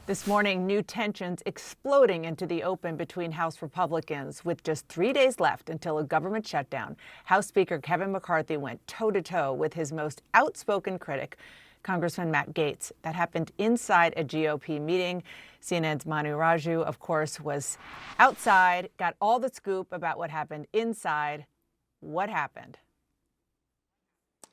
This morning, new tensions exploding into the open between House Republicans. With just 3 days left until a government shutdown, House Speaker Kevin McCarthy went toe-to-toe with his most outspoken critic, Congressman Matt Gaetz. That happened inside a GOP meeting. CNN's Manu Raju, of course, was outside, got all the scoop about what happened inside. What happened?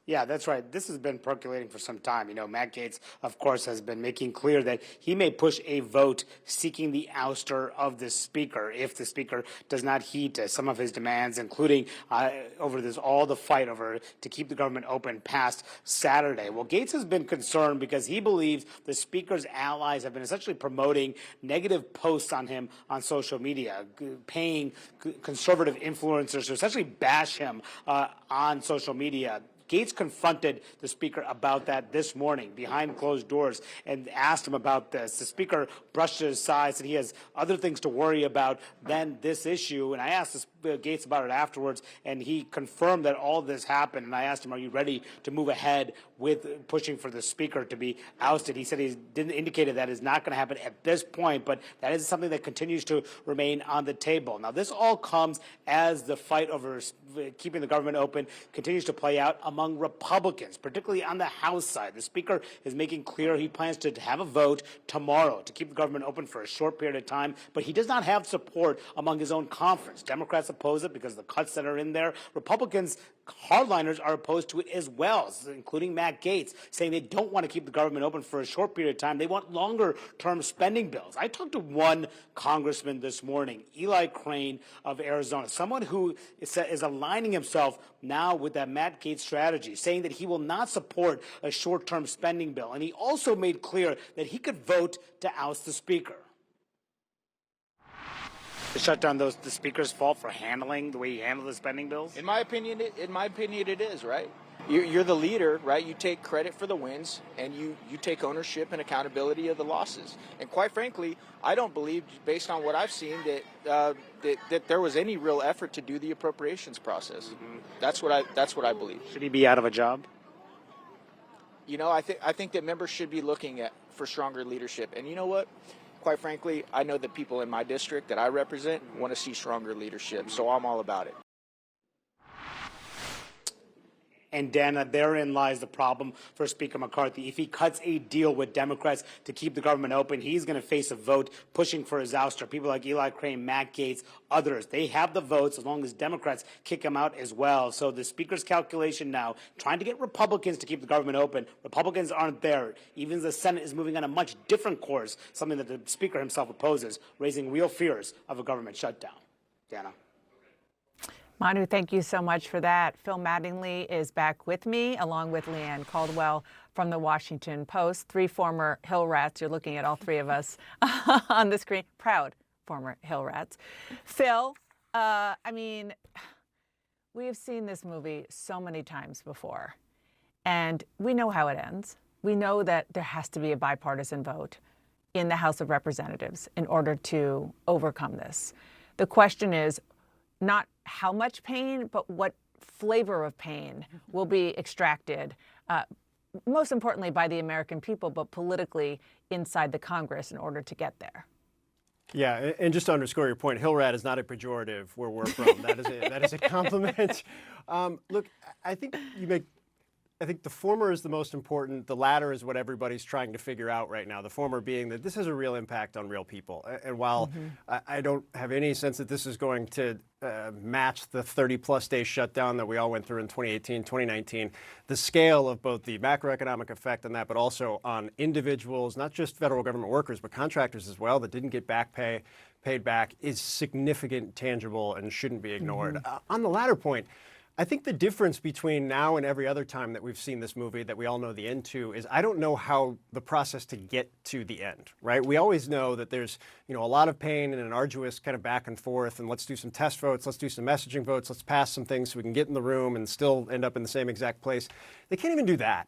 Yeah, that's right. This has been percolating for some time. You know, Matt Gaetz, of course, has been making clear that he may push a vote seeking the ouster of the speaker if the speaker does not heed to some of his demands, including over this all the fight over to keep the government open past Saturday. Well, Gaetz has been concerned because he believes the speaker's allies have been essentially promoting negative posts on him on social media, paying conservative influencers to essentially bash him on social media. Gaetz confronted the speaker about that this morning behind closed doors and asked him about this. The speaker brushed it aside, said he has other things to worry about than this issue. And I asked Gaetz about it afterwards, and he confirmed that all this happened. And I asked him, are you ready to move ahead with pushing for the speaker to be ousted? He said he didn't indicate that is not going to happen at this point, but that is something that continues to remain on the table. Now, this all comes as the fight over keeping the government open continues to play out among Republicans, particularly on the House side. The speaker is making clear he plans to have a vote tomorrow to keep the government open for a short period of time, but he does not have support among his own conference. Democrats oppose it because of the cuts that are in there. Republicans, hardliners, are opposed to it as well, including Matt Gaetz, saying they don't want to keep the government open for a short period of time. They want longer-term spending bills. I talked to one congressman this morning, Eli Crane of Arizona, someone who is aligning himself now with that Matt Gaetz strategy, saying that he will not support a short-term spending bill. And he also made clear that he could vote to oust the speaker. The shutdown, the speaker's fault for handling the way he handled the spending bills? In my opinion, it is, right? You're the leader, right? You take credit for the wins, and you take ownership and accountability of the losses. And quite frankly, I don't believe, based on what I've seen, that there was any real effort to do the appropriations process. Mm-hmm. That's what I believe. Should he be out of a job? You know, I think that members should be looking for stronger leadership. And you know what? Quite frankly, I know that people in my district that I represent want to see stronger leadership, so I'm all about it. And Dana, therein lies the problem for Speaker McCarthy. If he cuts a deal with Democrats to keep the government open, he's going to face a vote pushing for his ouster. People like Eli Crane, Matt Gaetz, others, they have the votes as long as Democrats kick him out as well. So the Speaker's calculation now, trying to get Republicans to keep the government open, Republicans aren't there. Even the Senate is moving on a much different course, something that the Speaker himself opposes, raising real fears of a government shutdown. Dana. Manu, thank you so much for that. Phil Mattingly is back with me, along with Leanne Caldwell from the Washington Post. 3 former Hill Rats. You're looking at all 3 of us on the screen. Proud former Hill Rats. Phil, I mean, we have seen this movie so many times before, and we know how it ends. We know that there has to be a bipartisan vote in the House of Representatives in order to overcome this. The question is not how much pain, but what flavor of pain will be extracted, most importantly by the American people, but politically inside the Congress in order to get there. Yeah, and just to underscore your point, Hill Rat is not a pejorative where we're from. That is a compliment. Look, I think the former is the most important. The latter is what everybody's trying to figure out right now. The former being that this has a real impact on real people. And while I don't have any sense that this is going to match the 30-plus day shutdown that we all went through in 2018, 2019, the scale of both the macroeconomic effect on that, but also on individuals, not just federal government workers, but contractors as well, that didn't get paid back, is significant, tangible, and shouldn't be ignored. On the latter point, I think the difference between now and every other time that we've seen this movie that we all know the end to is I don't know how the process to get to the end, right? We always know that there's, a lot of pain and an arduous kind of back and forth, and let's do some test votes, let's do some messaging votes, let's pass some things so we can get in the room and still end up in the same exact place. They can't even do that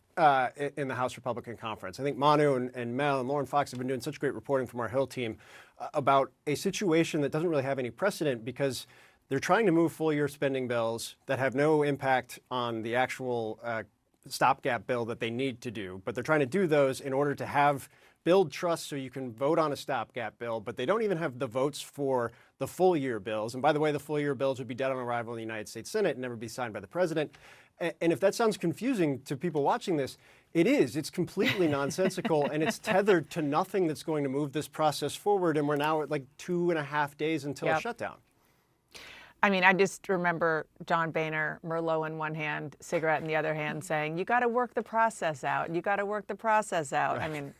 in the House Republican Conference. I think Manu and Mel and Lauren Fox have been doing such great reporting from our Hill team about a situation that doesn't really have any precedent because they're trying to move full-year spending bills that have no impact on the actual stopgap bill that they need to do, but they're trying to do those in order to have build trust so you can vote on a stopgap bill, but they don't even have the votes for the full year bills. And by the way, the full year bills would be dead on arrival in the United States Senate and never be signed by the president. And if that sounds confusing to people watching this, it is. It's completely nonsensical, and it's tethered to nothing that's going to move this process forward. And we're now at like 2.5 days until a shutdown. I mean, I just remember John Boehner, Merlot in one hand, cigarette in the other hand, saying, you got to work the process out. You got to work the process out. Right. I mean,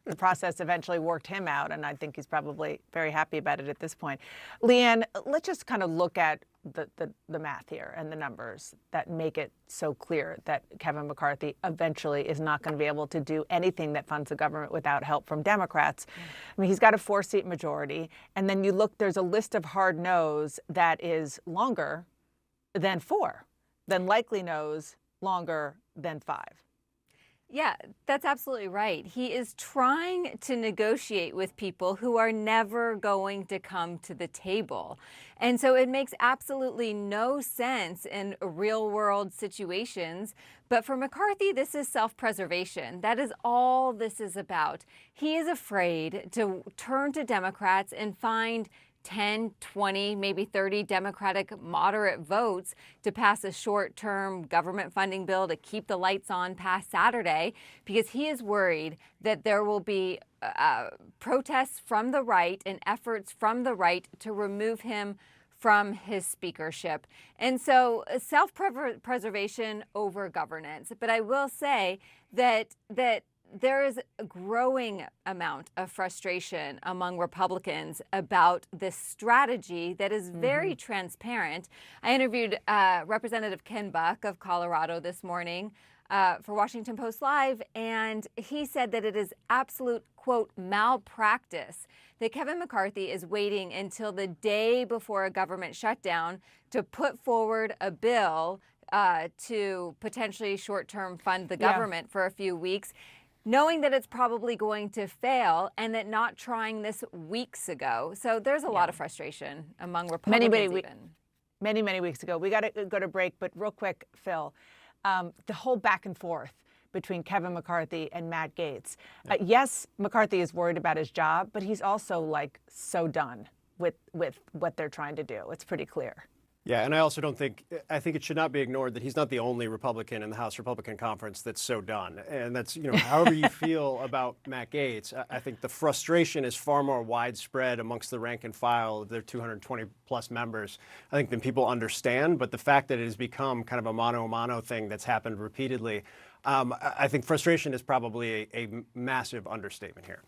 the process eventually worked him out, and I think he's probably very happy about it at this point. Leanne, let's just kind of look at the math here and the numbers that make it so clear that Kevin McCarthy eventually is not going to be able to do anything that funds the government without help from Democrats. I mean, he's got a 4-seat majority, and then you look, there's a list of hard no's that is longer than 4, then likely no's longer than 5. Yeah, that's absolutely right. He is trying to negotiate with people who are never going to come to the table. And so it makes absolutely no sense in real world situations. But for McCarthy, this is self-preservation. That is all this is about. He is afraid to turn to Democrats and find 10, 20, maybe 30 Democratic moderate votes to pass a short-term government funding bill to keep the lights on past Saturday, because he is worried that there will be protests from the right and efforts from the right to remove him from his speakership. And so self-preservation over governance. But I will say that there is a growing amount of frustration among Republicans about this strategy that is very transparent. I interviewed Representative Ken Buck of Colorado this morning for Washington Post Live, and he said that it is absolute, quote, malpractice that Kevin McCarthy is waiting until the day before a government shutdown to put forward a bill to potentially short-term fund the government for a few weeks, knowing that it's probably going to fail, and that not trying this weeks ago. So there's a lot of frustration among Republicans many weeks ago. We got to go to break, but real quick, Phil, the whole back and forth between Kevin McCarthy and Matt Gaetz. Yes, McCarthy is worried about his job, but he's also like so done with what they're trying to do. It's pretty clear. Yeah, and I also I think it should not be ignored that he's not the only Republican in the House Republican Conference that's so done. And that's, however you feel about Matt Gaetz, I think the frustration is far more widespread amongst the rank and file of their 220 plus members, I think, than people understand. But the fact that it has become kind of a mano-a-mano thing that's happened repeatedly, I think frustration is probably a massive understatement here.